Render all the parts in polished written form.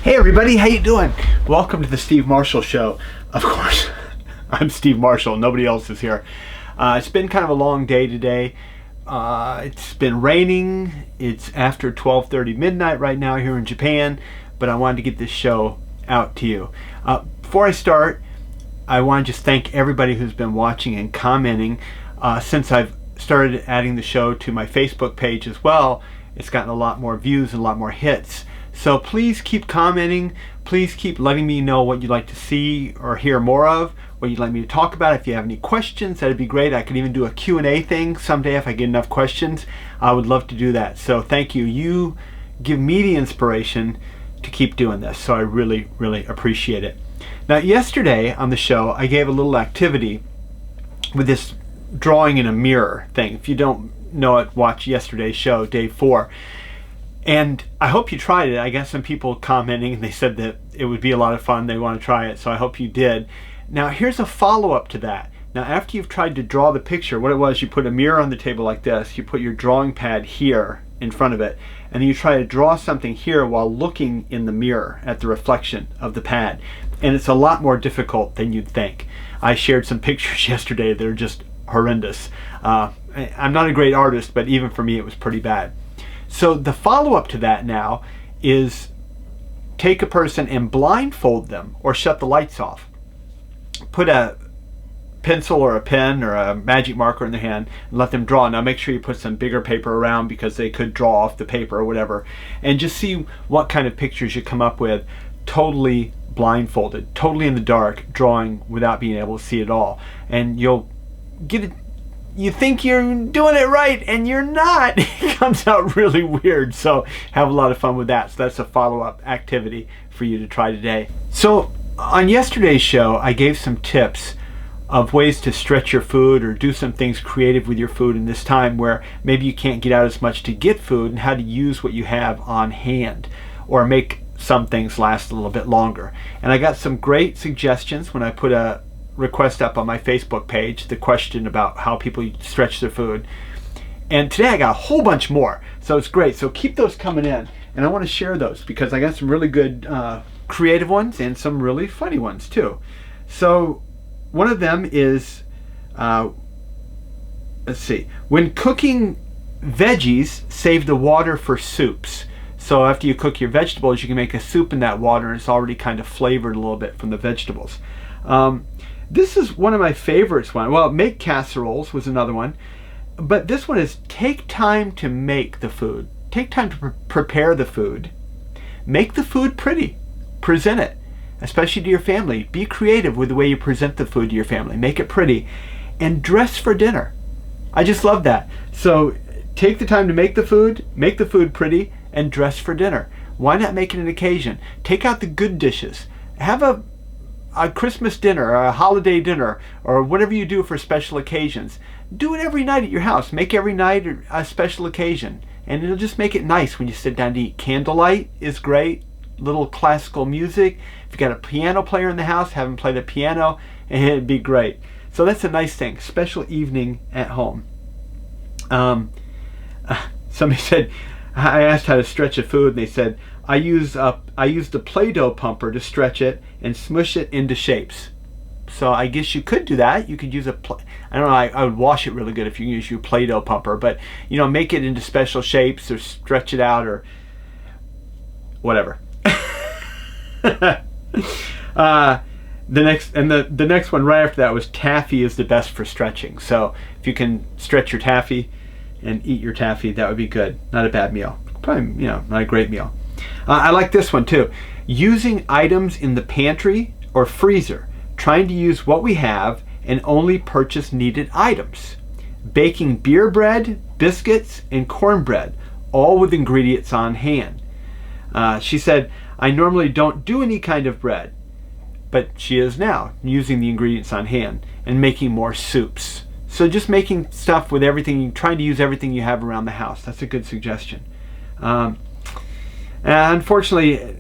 Hey everybody, how you doing? Welcome to the Steve Marshall Show. Of course, I'm Steve Marshall. Nobody else is here. It's been kind of a long day today. It's been raining. It's after 12:30 midnight right now here in Japan, but I wanted to get this show out to you. Before I start, I want to just thank everybody who's been watching and commenting. Since I've started adding the show to my Facebook page as well, it's gotten a lot more views and a lot more hits. So please keep commenting. Please keep letting me know what you'd like to see or hear more of, what you'd like me to talk about. If you have any questions, that'd be great. I could even do a Q&A thing someday if I get enough questions. I would love to do that. So thank you. You give me the inspiration to keep doing this. So I really, really appreciate it. Now, yesterday on the show, I gave a little activity with this drawing in a mirror thing. If you don't know it, watch yesterday's show, day 4. And I hope you tried it. I got some people commenting and they said that it would be a lot of fun. They want to try it, so I hope you did. Now here's a follow-up to that. Now after you've tried to draw the picture, what it was, you put a mirror on the table like this, you put your drawing pad here in front of it, and then you try to draw something here while looking in the mirror at the reflection of the pad. And it's a lot more difficult than you'd think. I shared some pictures yesterday that are just horrendous. I'm not a great artist, but even for me it was pretty bad. So the follow-up to that now is take a person and blindfold them or shut the lights off. Put a pencil or a pen or a magic marker in their hand and let them draw. Now make sure you put some bigger paper around because they could draw off the paper or whatever. And just see what kind of pictures you come up with totally blindfolded, totally in the dark, drawing without being able to see it all. And you'll get it. You think you're doing it right and you're not. It comes out really weird. So have a lot of fun with that. So that's a follow-up activity for you to try today. So on yesterday's show, I gave some tips of ways to stretch your food or do some things creative with your food in this time where maybe you can't get out as much to get food, and how to use what you have on hand or make some things last a little bit longer. And I got some great suggestions when I put a request up on my Facebook page, the question about how people stretch their food. And today I got a whole bunch more, so it's great. So keep those coming in, and I want to share those because I got some really good creative ones and some really funny ones too. So one of them is, let's see, when cooking veggies, save the water for soups. So after you cook your vegetables, you can make a soup in that water, and it's already kind of flavored a little bit from the vegetables. This is one of my favorites. Well, make casseroles was another one. But this one is take time to make the food. Take time to prepare the food. Make the food pretty. Present it, especially to your family. Be creative with the way you present the food to your family. Make it pretty. And dress for dinner. I just love that. So take the time to make the food pretty, and dress for dinner. Why not make it an occasion? Take out the good dishes. Have a Christmas dinner or a holiday dinner or whatever you do for special occasions. Do it every night at your house. Make every night a special occasion, and it'll just make it nice when you sit down to eat. Candlelight is great. Little classical music. If you got a piano player in the house, have him play the piano, and it'd be great. So that's a nice thing. Special evening at home. Somebody said, I asked how to stretch a food, and they said, I use the Play-Doh pumper to stretch it and smush it into shapes. So I guess you could do that. You could use I don't know, I would wash it really good if you use your Play-Doh pumper, but you know, make it into special shapes or stretch it out or whatever. The next one right after that was taffy is the best for stretching. So if you can stretch your taffy and eat your taffy, that would be good. Not a bad meal. Probably, not a great meal. I like this one too. Using items in the pantry or freezer. Trying to use what we have and only purchase needed items. Baking beer bread, biscuits, and cornbread, all with ingredients on hand. She said, I normally don't do any kind of bread, but she is now using the ingredients on hand and making more soups. So just making stuff with everything, trying to use everything you have around the house. That's a good suggestion. Unfortunately,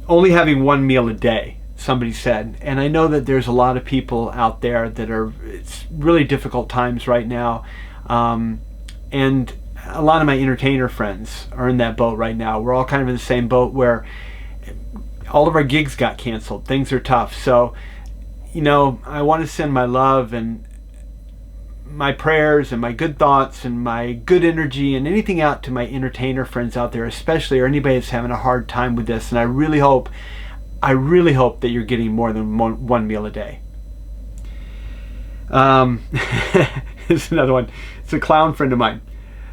only having one meal a day, somebody said. And I know that there's a lot of people out there that it's really difficult times right now. And a lot of my entertainer friends are in that boat right now. We're all kind of in the same boat where all of our gigs got canceled. Things are tough. So, I want to send my love and my prayers and my good thoughts and my good energy and anything out to my entertainer friends out there, especially, or anybody that's having a hard time with this. And I really hope that you're getting more than one meal a day. Here's another one. It's a clown friend of mine.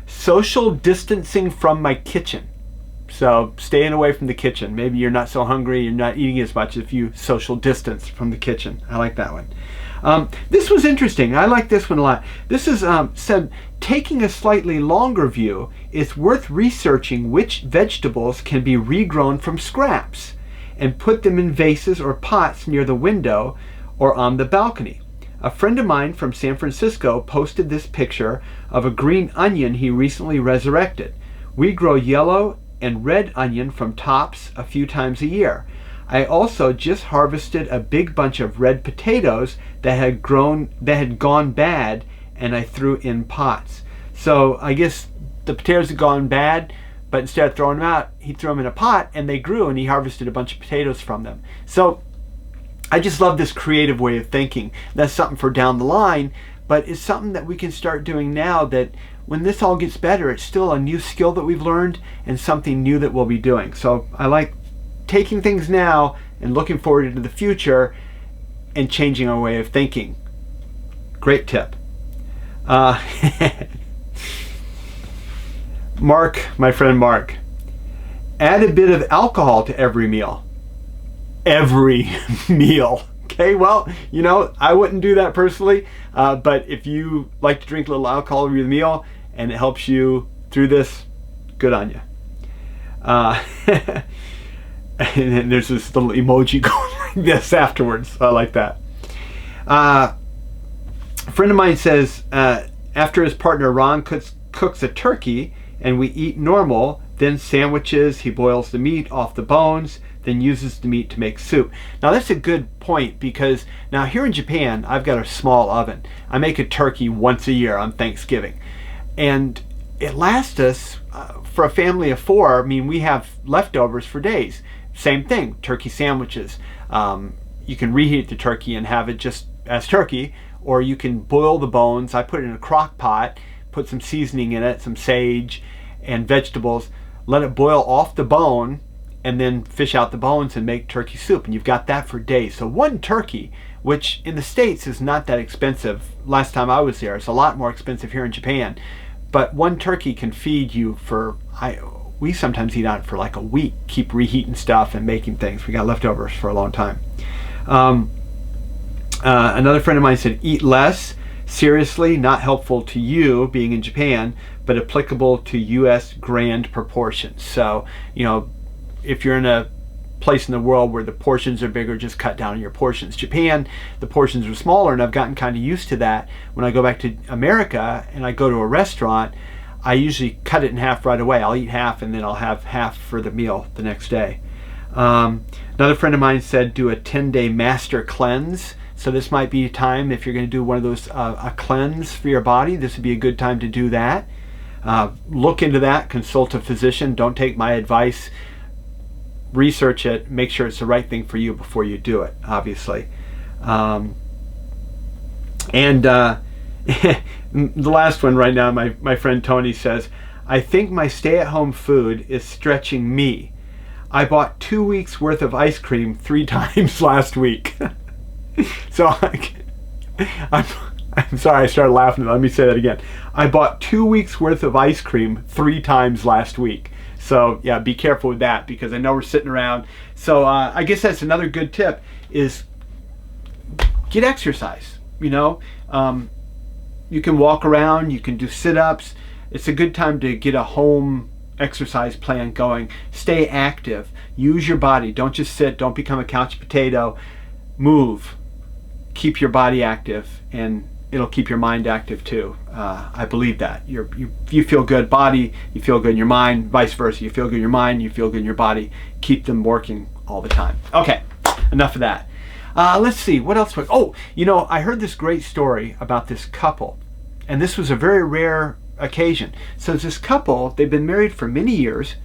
Social distancing from my kitchen. So staying away from the kitchen. Maybe you're not so hungry, you're not eating as much if you social distance from the kitchen. I like that one. This was interesting. I like this one a lot. This is said, taking a slightly longer view, it's worth researching which vegetables can be regrown from scraps and put them in vases or pots near the window or on the balcony. A friend of mine from San Francisco posted this picture of a green onion he recently resurrected. We grow yellow and red onion from tops a few times a year. I also just harvested a big bunch of red potatoes that had gone bad, and I threw in pots. So I guess the potatoes had gone bad, but instead of throwing them out, he threw them in a pot and they grew, and he harvested a bunch of potatoes from them. So I just love this creative way of thinking. That's something for down the line, but it's something that we can start doing now, that when this all gets better, it's still a new skill that we've learned and something new that we'll be doing. So I like taking things now and looking forward into the future and changing our way of thinking. Great tip. Mark, my friend Mark, add a bit of alcohol to every meal. Every meal. Okay, well, I wouldn't do that personally, but if you like to drink a little alcohol with your meal and it helps you through this, good on you. And then there's this little emoji going like this afterwards. I like that. A friend of mine says, after his partner Ron cooks a turkey and we eat normal, then sandwiches, he boils the meat off the bones, then uses the meat to make soup. Now that's a good point, because now here in Japan, I've got a small oven. I make a turkey once a year on Thanksgiving. And it lasts us, for a family of 4, we have leftovers for days. Same thing, turkey sandwiches. You can reheat the turkey and have it just as turkey, or you can boil the bones. I put it in a crock pot, put some seasoning in it, some sage and vegetables, let it boil off the bone, and then fish out the bones and make turkey soup. And you've got that for days. So one turkey, which in the States is not that expensive. Last time I was there, it's a lot more expensive here in Japan. But one turkey can feed you for, we sometimes eat on it for like a week, keep reheating stuff and making things. We got leftovers for a long time. Another friend of mine said, eat less. Seriously, not helpful to you being in Japan, but applicable to US grand proportions. So, if you're in a place in the world where the portions are bigger, just cut down on your portions. Japan, the portions are smaller, and I've gotten kind of used to that. When I go back to America and I go to a restaurant, I usually cut it in half right away. I'll eat half and then I'll have half for the meal the next day. Another friend of mine said do a 10-day master cleanse. So this might be a time, if you're going to do one of those, a cleanse for your body, this would be a good time to do that. Look into that, consult a physician. Don't take my advice. Research it, make sure it's the right thing for you before you do it, obviously. The last one right now, my friend Tony says, I think my stay-at-home food is stretching me. I bought 2 weeks worth of ice cream 3 times last week. So I'm sorry, I started laughing. Let me say that again. I bought 2 weeks worth of ice cream 3 times last week. So yeah, be careful with that, because I know we're sitting around. So I guess that's another good tip, is get exercise. You can walk around, you can do sit-ups. It's a good time to get a home exercise plan going. Stay active. Use your body. Don't just sit. Don't become a couch potato. Move. Keep your body active, and it'll keep your mind active too. I believe that. You feel good body, you feel good in your mind, vice versa. You feel good in your mind, you feel good in your body. Keep them working all the time. Okay, enough of that. Let's see, what else? I heard this great story about this couple, and this was a very rare occasion. So it's this couple, they've been married for many years,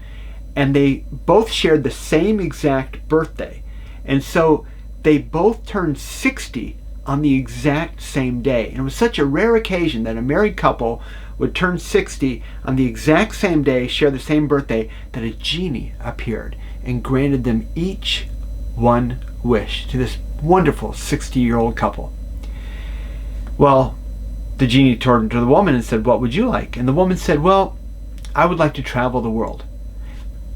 and they both shared the same exact birthday. And so they both turned 60 on the exact same day. And it was such a rare occasion that a married couple would turn 60 on the exact same day, share the same birthday, that a genie appeared and granted them each one wish, to this wonderful 60-year-old couple. Well, the genie turned to the woman and said, "What would you like?" And the woman said, "Well, I would like to travel the world."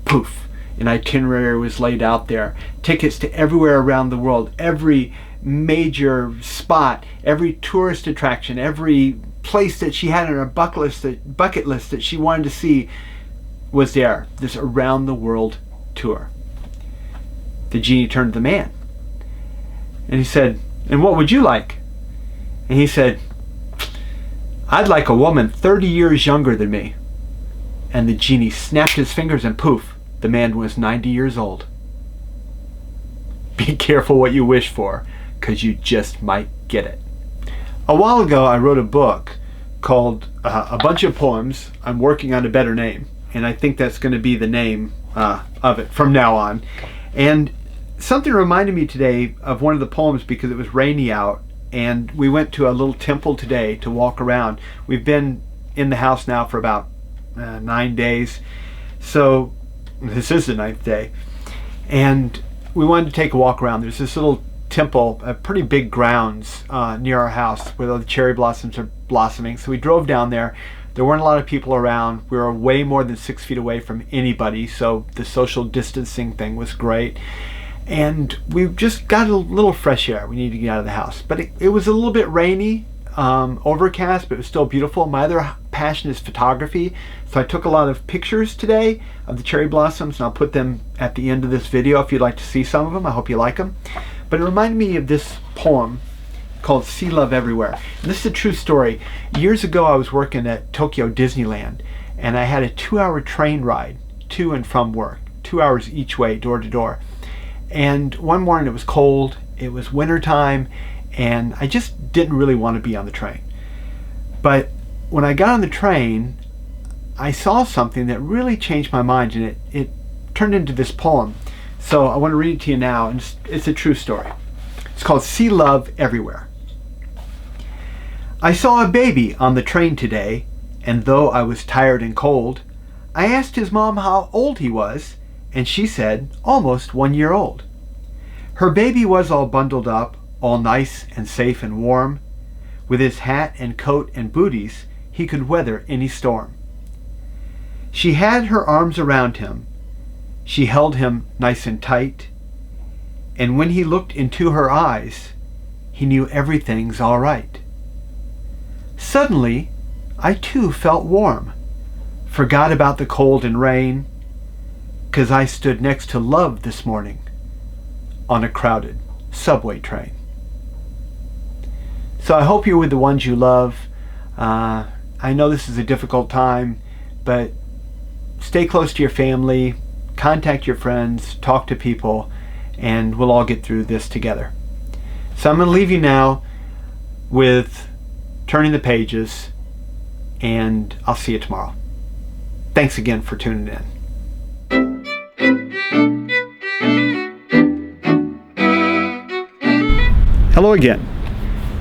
Poof, an itinerary was laid out there. Tickets to everywhere around the world, every major spot, every tourist attraction, every place that she had on her bucket list that she wanted to see was there. This around the world tour. The genie turned to the man and he said, "And what would you like?" And he said, "I'd like a woman 30 years younger than me." And the genie snapped his fingers and poof, the man was 90 years old. Be careful what you wish for, because you just might get it. A while ago, I wrote a book called A Bunch of Poems. I'm working on a better name, and I think that's going to be the name of it from now on. And something reminded me today of one of the poems because it was rainy out, and we went to a little temple today to walk around. We've been in the house now for about 9 days, so this is the 9th day, and we wanted to take a walk around. There's this little temple, pretty big grounds near our house where the cherry blossoms are blossoming. So we drove down there. There weren't a lot of people around. We were way more than 6 feet away from anybody, so the social distancing thing was great. And we just got a little fresh air. We needed to get out of the house. But it was a little bit rainy, overcast, but it was still beautiful. My other passion is photography, so I took a lot of pictures today of the cherry blossoms, and I'll put them at the end of this video if you'd like to see some of them. I hope you like them. But it reminded me of this poem called Sea Love Everywhere. And this is a true story. Years ago, I was working at Tokyo Disneyland, and I had a 2-hour train ride to and from work, 2 hours each way, door to door. And one morning it was cold, it was winter time, and I just didn't really want to be on the train. But when I got on the train, I saw something that really changed my mind, and it turned into this poem. So I want to read it to you now, and it's a true story. It's called Sea Love Everywhere. I saw a baby on the train today, and though I was tired and cold, I asked his mom how old he was, and she said almost 1 year old. Her baby was all bundled up, all nice and safe and warm. With his hat and coat and booties, he could weather any storm. She had her arms around him. She held him nice and tight. And when he looked into her eyes, he knew everything's all right. Suddenly, I too felt warm, forgot about the cold and rain, 'cause I stood next to love this morning on a crowded subway train. So I hope you're with the ones you love. I know this is a difficult time, but stay close to your family, contact your friends, talk to people, and we'll all get through this together. So I'm going to leave you now with Turning the Pages, and I'll see you tomorrow. Thanks again for tuning in. Hello again.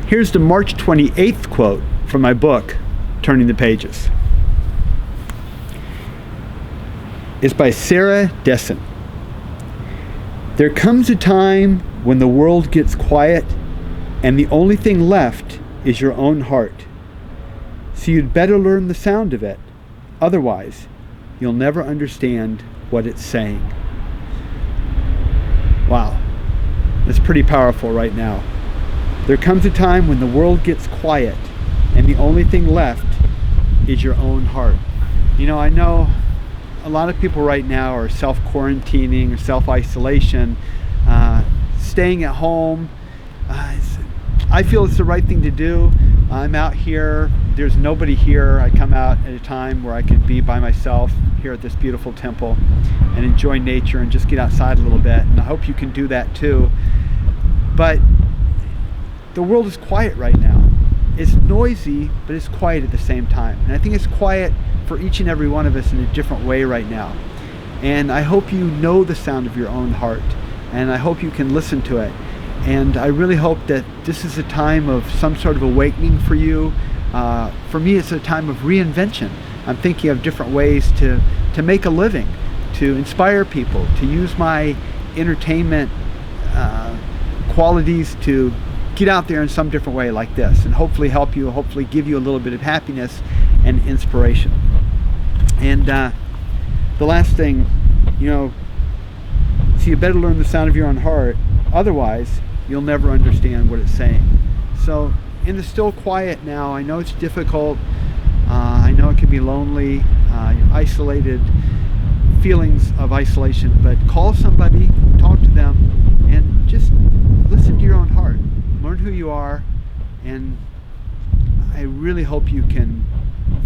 Here's the March 28th quote from my book, Turning the Pages. It's by Sarah Dessen. There comes a time when the world gets quiet and the only thing left is your own heart. So you'd better learn the sound of it. Otherwise, you'll never understand what it's saying. Wow, that's pretty powerful right now. There comes a time when the world gets quiet and the only thing left is your own heart. You know, I know a lot of people right now are self-quarantining or self-isolation, staying at home. I feel it's the right thing to do. I'm out here, there's nobody here. I come out at a time where I can be by myself here at this beautiful temple and enjoy nature and just get outside a little bit. And I hope you can do that too. But the world is quiet right now. It's noisy, but it's quiet at the same time. And I think it's quiet for each and every one of us in a different way right now. And I hope you know the sound of your own heart, and I hope you can listen to it. And I really hope that this is a time of some sort of awakening for you. For me, it's a time of reinvention. I'm thinking of different ways to make a living, to inspire people, to use my entertainment qualities to get out there in some different way like this, and hopefully help you, hopefully give you a little bit of happiness and inspiration. And the last thing, so you better learn the sound of your own heart, otherwise you'll never understand what it's saying. So in the still quiet now, I know it's difficult, I know it can be lonely, isolated, feelings of isolation, but call somebody, talk to them, and just listen to your own heart. Learn who you are, and I really hope you can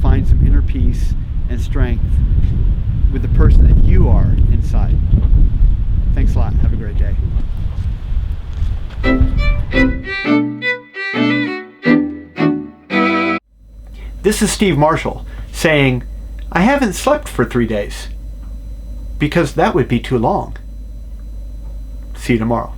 find some inner peace and strength with the person that you are inside. Thanks a lot. Have a great day. This is Steve Marshall saying, I haven't slept for 3 days, because that would be too long. See you tomorrow.